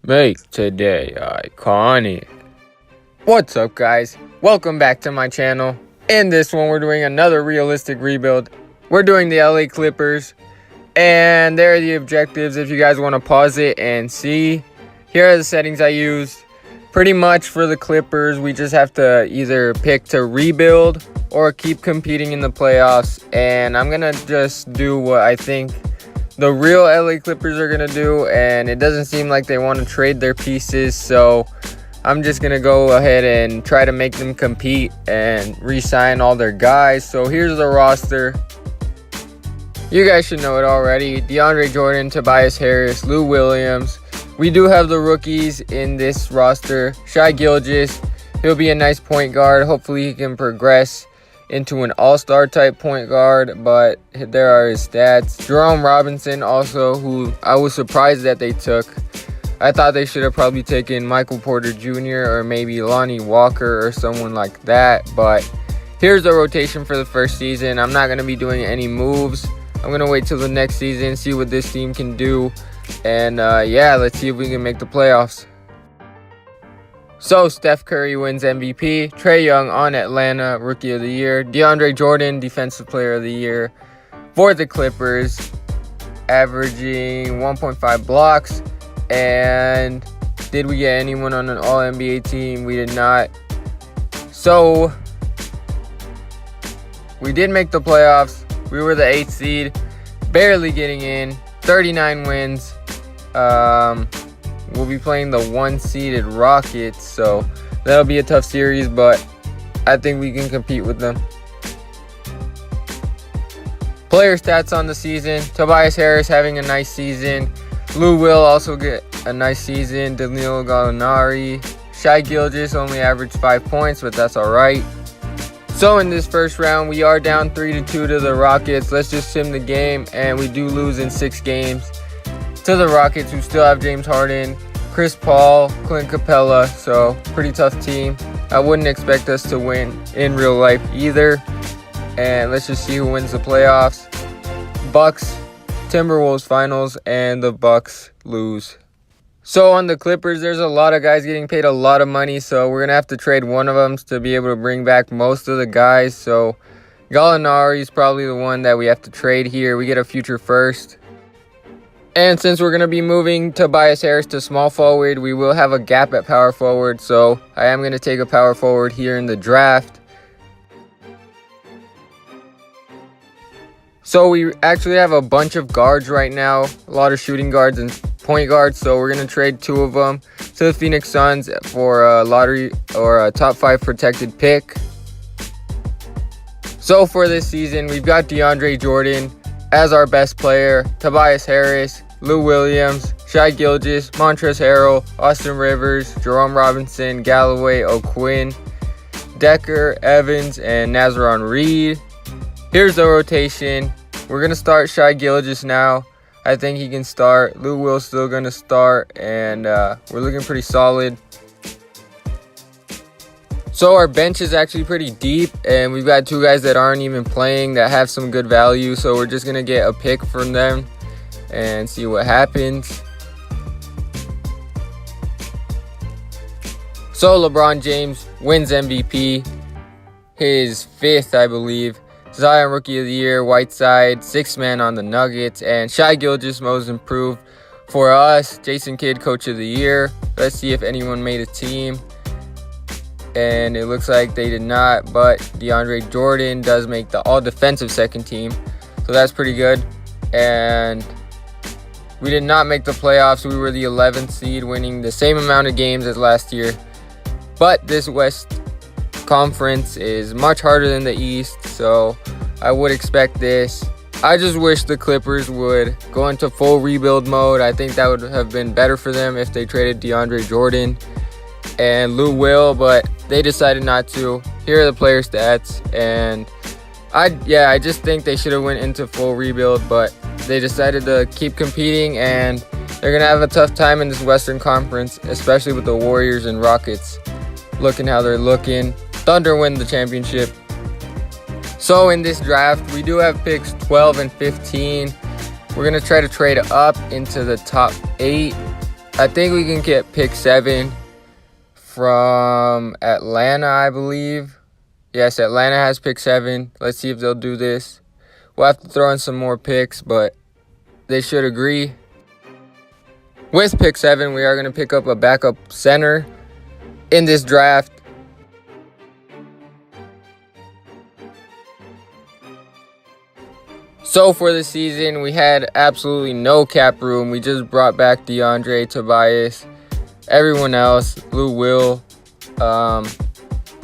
Make today iconic. What's up, guys? Welcome back to my channel. In this one, we're doing another realistic rebuild. We're doing the LA Clippers, and there are the objectives if you guys want to pause it and see. Here are the settings I used. Pretty much for the Clippers, we just have to either pick to rebuild or keep competing in the playoffs, and I'm gonna just do what I think the real LA Clippers are going to do, and it doesn't seem like they want to trade their pieces, so I'm just going to go ahead and try to make them compete and re-sign all their guys. So here's the roster. You guys should know it already. DeAndre Jordan, Tobias Harris, Lou Williams. We do have the rookies in this roster. Shai Gilgeous, he'll be a nice point guard. Hopefully he can progress into an all-star type point guard, but there are his stats. Jerome Robinson also, who I was surprised that they took. I thought they should have probably taken Michael Porter Jr. or maybe Lonnie Walker or someone like that, but here's the rotation for the first season. I'm not going to be doing any moves. I'm going to wait till the next season, see what this team can do, and yeah, let's see if we can make the playoffs. So, Steph Curry wins MVP, Trae Young on Atlanta, Rookie of the Year, DeAndre Jordan, Defensive Player of the Year for the Clippers, averaging 1.5 blocks. And did we get anyone on an All-NBA team? We did not. So, we did make the playoffs. We were the 8th seed, barely getting in, 39 wins. We'll be playing the 1-seeded Rockets, so that'll be a tough series, but I think we can compete with them. Player stats on the season. Tobias Harris having a nice season. Lou will also get a nice season. Danilo Gallinari. Shai Gilgeous only averaged 5 points, but that's all right. So in this first round, we are down 3-2 to the Rockets. Let's just sim the game, and we do lose in 6 games to the Rockets, who still have James Harden, Chris Paul, Clint Capella, so pretty tough team. I wouldn't expect us to win in real life either. And let's just see who wins the playoffs. Bucks, Timberwolves finals, and the Bucks lose. So on the Clippers, there's a lot of guys getting paid a lot of money, so we're going to have to trade one of them to be able to bring back most of the guys. So Gallinari is probably the one that we have to trade here. We get a future first. And since we're going to be moving Tobias Harris to small forward, we will have a gap at power forward. So I am going to take a power forward here in the draft. So we actually have a bunch of guards right now. A lot of shooting guards and point guards. So we're going to trade 2 of them to the Phoenix Suns for a lottery or a top 5 protected pick. So for this season, we've got DeAndre Jordan as our best player, Tobias Harris, Lou Williams, Shai Gilgeous, Montrezl Harrell, Austin Rivers, Jerome Robinson, Galloway, O'Quinn, Decker, Evans, and Nazaron Reed. Here's the rotation. We're going to start Shai Gilgeous now. I think he can start. Lou Will's still going to start, and we're looking pretty solid. So our bench is actually pretty deep, and we've got 2 guys that aren't even playing that have some good value. So we're just going to get a pick from them and see what happens. So LeBron James wins MVP, his 5th, I believe. Zion Rookie of the Year, Whiteside, 6th man on the Nuggets, and Shai Gilgeous most improved for us. Jason Kidd Coach of the Year. Let's see if anyone made a team. And it looks like they did not, but DeAndre Jordan does make the all-defensive second team. So that's pretty good. And we did not make the playoffs. We were the 11th seed, winning the same amount of games as last year. But this West Conference is much harder than the East, so I would expect this. I just wish the Clippers would go into full rebuild mode. I think that would have been better for them if they traded DeAndre Jordan and Lou Will, but they decided not to. Here are the player stats, and I just think they should have went into full rebuild, but they decided to keep competing, and they're going to have a tough time in this Western Conference, especially with the Warriors and Rockets looking how they're looking. Thunder win the championship. So in this draft, we do have picks 12 and 15. We're going to try to trade up into the top 8. I think we can get pick 7 from Atlanta, I believe. Yes, Atlanta has pick 7. Let's see if they'll do this. We'll have to throw in some more picks, but they should agree. With pick 7, we are going to pick up a backup center in this draft. So for the season, we had absolutely no cap room. We just brought back DeAndre, Tobias, everyone else, Lou Will.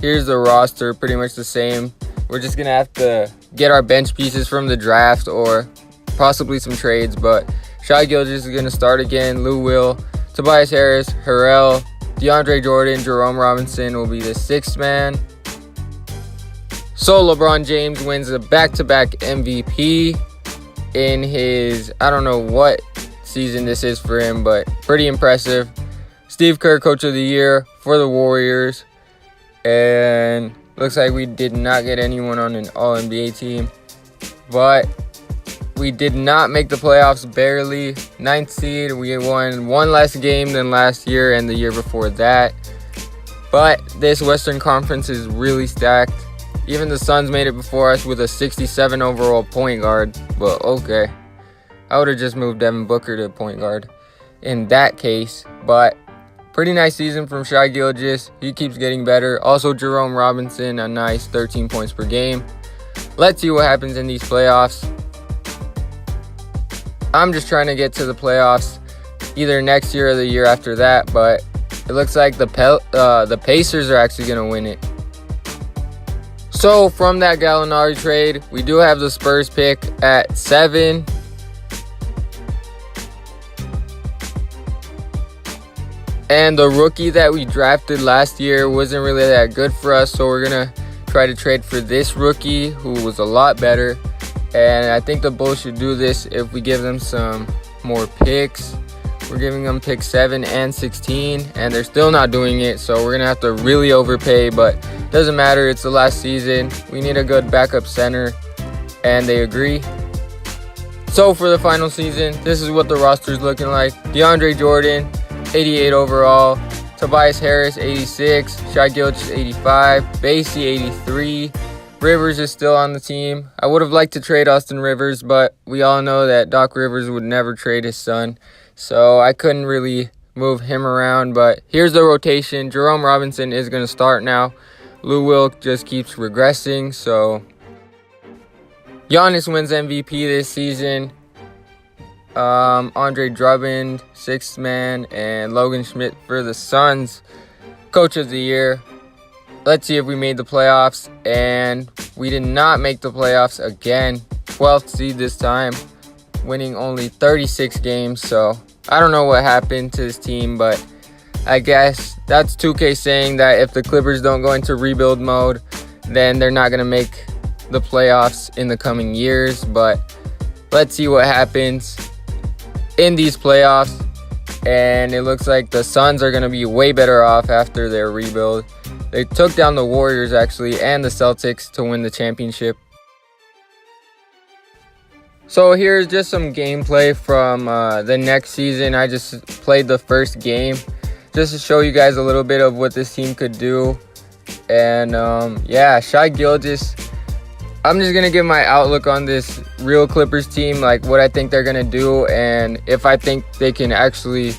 Here's the roster, pretty much the same. We're just going to have to get our bench pieces from the draft or possibly some trades. But Shai Gilgeous is going to start again. Lou Will, Tobias Harris, Harrell, DeAndre Jordan, Jerome Robinson will be the 6th man. So LeBron James wins a back-to-back MVP in his, I don't know what season this is for him, but pretty impressive. Steve Kerr, Coach of the Year for the Warriors. And looks like we did not get anyone on an All-NBA team. But we did not make the playoffs, barely. 9th seed, we won one less game than last year and the year before that. But this Western Conference is really stacked. Even the Suns made it before us with a 67 overall point guard. But okay. I would have just moved Devin Booker to point guard in that case. But pretty nice season from Shai Gilgeous. He keeps getting better. Also Jerome Robinson, a nice 13 points per game. Let's see what happens in these playoffs. I'm just trying to get to the playoffs either next year or the year after that. But it looks like the Pacers are actually going to win it. So from that Gallinari trade, we do have the Spurs pick at 7. And the rookie that we drafted last year wasn't really that good for us. So we're going to try to trade for this rookie who was a lot better. And I think the Bulls should do this if we give them some more picks. We're giving them pick 7 and 16. And they're still not doing it. So we're going to have to really overpay. But doesn't matter, it's the last season. We need a good backup center, and they agree. So for the final season, this is what the roster is looking like. DeAndre Jordan, 88 overall. Tobias Harris, 86. Shai Gilgeous, 85. Basie, 83. Rivers is still on the team. I would have liked to trade Austin Rivers, but we all know that Doc Rivers would never trade his son. So I couldn't really move him around, but here's the rotation. Jerome Robinson is going to start now. Lou Will just keeps regressing, so Giannis wins MVP this season. Andre Drummond, 6th man, and Logan Schmidt for the Suns, Coach of the Year. Let's see if we made the playoffs, and we did not make the playoffs again. 12th seed this time, winning only 36 games, so I don't know what happened to this team, but I guess that's 2K saying that if the Clippers don't go into rebuild mode, then they're not going to make the playoffs in the coming years. But let's see what happens in these playoffs. And it looks like the Suns are going to be way better off after their rebuild. They took down the Warriors, actually, and the Celtics to win the championship. So here's just some gameplay from the next season. I just played the first game, just to show you guys a little bit of what this team could do. And yeah, Shai Gilgeous, I'm just going to give my outlook on this real Clippers team, like what I think they're going to do, and if I think they can actually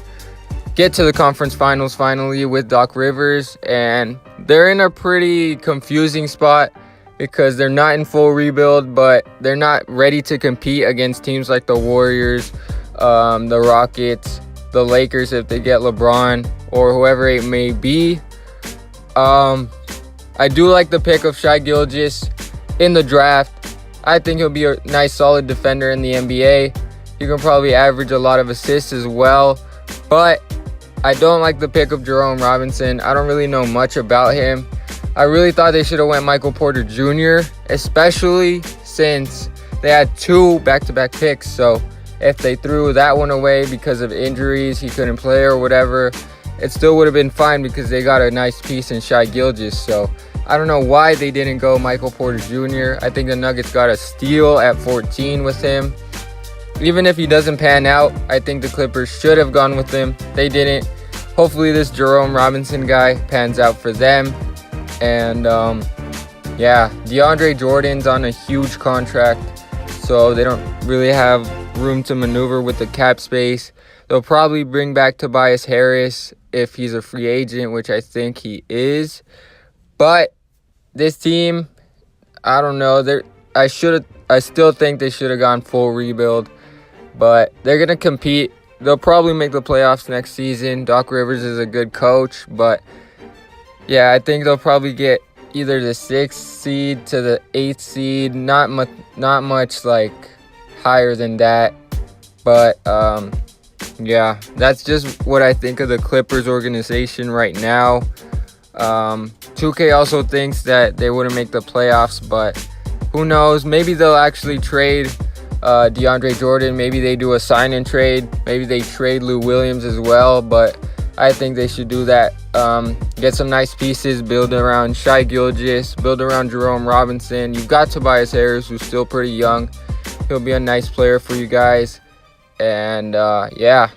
get to the conference finals finally with Doc Rivers. And they're in a pretty confusing spot because they're not in full rebuild, but they're not ready to compete against teams like the Warriors, the Rockets, the Lakers if they get LeBron, or whoever it may be. I do like the pick of Shai Gilgeous in the draft. I think he'll be a nice solid defender in the NBA. He can probably average a lot of assists as well. But I don't like the pick of Jerome Robinson. I don't really know much about him. I really thought they should have went Michael Porter Jr., especially since they had 2 back-to-back picks. So if they threw that one away because of injuries, he couldn't play or whatever, it still would have been fine because they got a nice piece in Shai Gilgeous. So I don't know why they didn't go Michael Porter Jr. I think the Nuggets got a steal at 14 with him. even if he doesn't pan out, I think the Clippers should have gone with him. They didn't. Hopefully this Jerome Robinson guy pans out for them. And yeah, DeAndre Jordan's on a huge contract, so they don't really have room to maneuver with the cap space. They'll probably bring back Tobias Harris if he's a free agent, which I think he is. But this team, I don't know. I still think they should have gone full rebuild, but they're gonna compete. They'll probably make the playoffs next season. Doc Rivers is a good coach, but yeah, I think they'll probably get either the 6th seed to the 8th seed. Not much like higher than that, but yeah, that's just what I think of the Clippers organization right now. 2K also thinks that they wouldn't make the playoffs, but who knows? Maybe they'll actually trade DeAndre Jordan. Maybe they do a sign and trade. Maybe they trade Lou Williams as well, but I think they should do that. Get some nice pieces, build around Shai Gilgeous, build around Jerome Robinson. You've got Tobias Harris, who's still pretty young. He'll be a nice player for you guys. And yeah.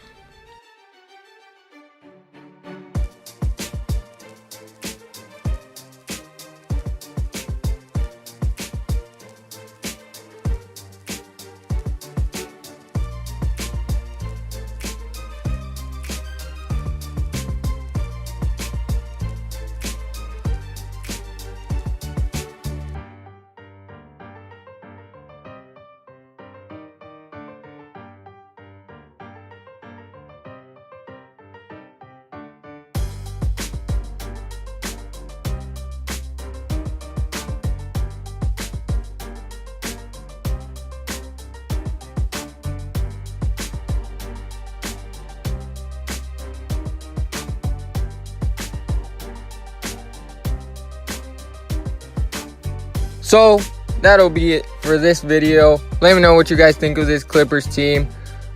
So that'll be it for this video. Let me know what you guys think of this Clippers team.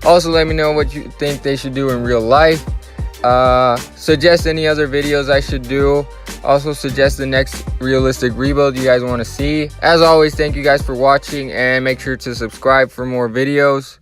Also, let me know what you think they should do in real life. Suggest any other videos I should do. Also, suggest the next realistic rebuild you guys want to see. As always, thank you guys for watching, and make sure to subscribe for more videos.